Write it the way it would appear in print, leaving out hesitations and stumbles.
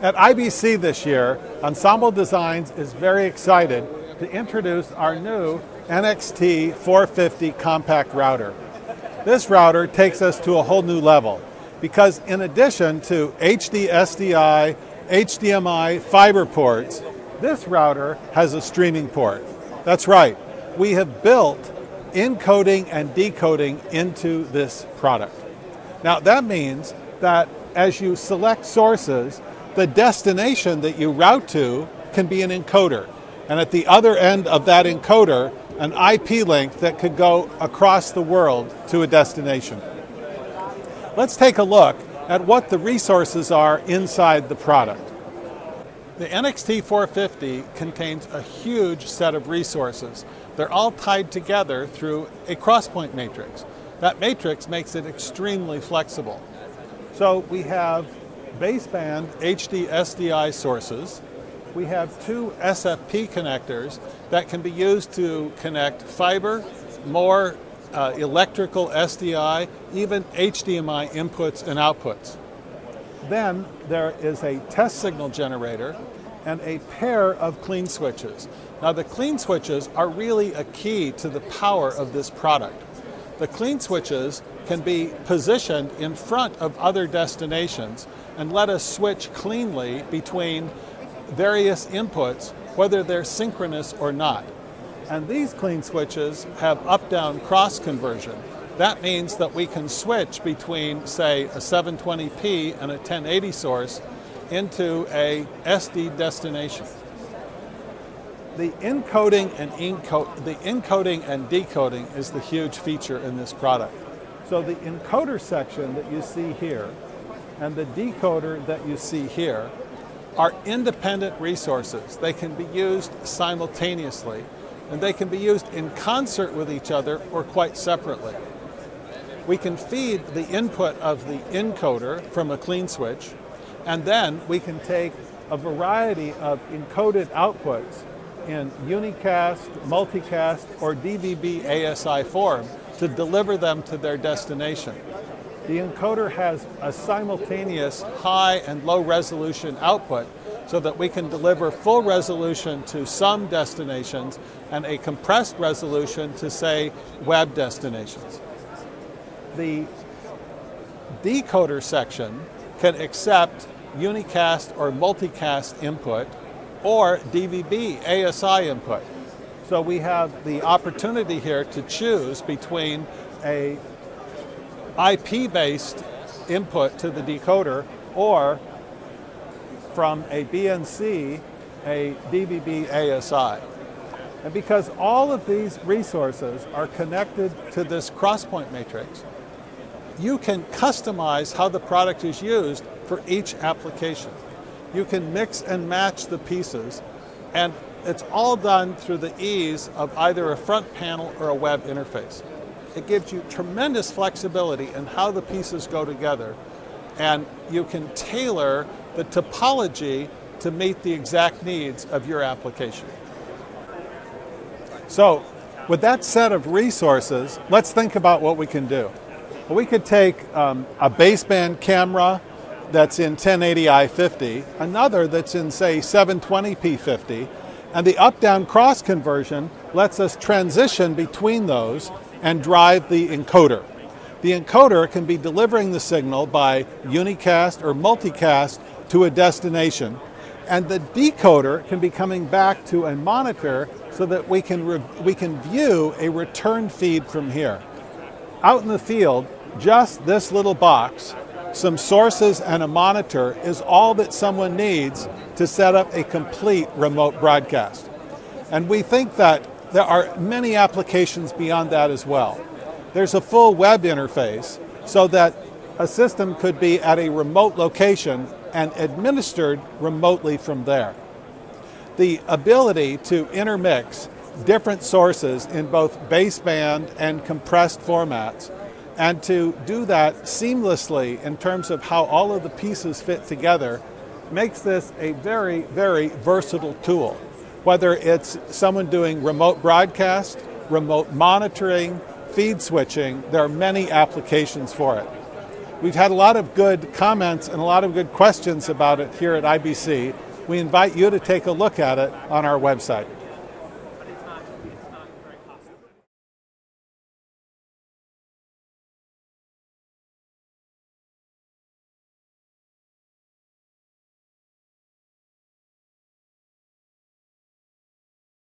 At IBC this year, Ensemble Designs is very excited to introduce our new NXT 450 compact router. This router takes us to a whole new level because in addition to HD-SDI, HDMI fiber ports, this router has a streaming port. That's right, we have built encoding and decoding into this product. Now that means that as you select sources, the destination that you route to can be an encoder. And at the other end of that encoder, an IP link that could go across the world to a destination. Let's take a look at what the resources are inside the product. The NXT 450 contains a huge set of resources. They're all tied together through a crosspoint matrix. That matrix makes it extremely flexible. So we have baseband HD-SDI sources. We have two SFP connectors that can be used to connect fiber, more electrical SDI, even HDMI inputs and outputs. Then there is a test signal generator and a pair of clean switches. Now the clean switches are really a key to the power of this product. The clean switches can be positioned in front of other destinations and let us switch cleanly between various inputs, whether they're synchronous or not. And these clean switches have up-down cross conversion. That means that we can switch between, say, a 720p and a 1080 source into a SD destination. The encoding and decoding is the huge feature in this product. So the encoder section that you see here and the decoder that you see here are independent resources. They can be used simultaneously, and they can be used in concert with each other or quite separately. We can feed the input of the encoder from a clean switch, and then we can take a variety of encoded outputs in unicast, multicast, or TVBEurope form to deliver them to their destination. The encoder has a simultaneous high and low resolution output so that we can deliver full resolution to some destinations and a compressed resolution to, say, web destinations. The decoder section can accept unicast or multicast input or TVBEurope input. So we have the opportunity here to choose between a IP-based input to the decoder or from a BNC, a TVBEurope. And because all of these resources are connected to this crosspoint matrix, you can customize how the product is used for each application. You can mix and match the pieces, and it's all done through the ease of either a front panel or a web interface. It gives you tremendous flexibility in how the pieces go together, and you can tailor the topology to meet the exact needs of your application. So, with that set of resources, let's think about what we can do. Well, we could take a baseband camera that's in 1080i 50, another that's in, say, 720p 50, and the up-down cross conversion lets us transition between those and drive the encoder. The encoder can be delivering the signal by unicast or multicast to a destination, and the decoder can be coming back to a monitor so that we can view a return feed from here. Out in the field, just this little box, some sources and a monitor is all that someone needs to set up a complete remote broadcast. And we think that there are many applications beyond that as well. There's a full web interface so that a system could be at a remote location and administered remotely from there. The ability to intermix different sources in both baseband and compressed formats, and to do that seamlessly in terms of how all of the pieces fit together, makes this a very, very versatile tool. Whether it's someone doing remote broadcast, remote monitoring, feed switching, there are many applications for it. We've had a lot of good comments and a lot of good questions about it here at IBC. We invite you to take a look at it on our website.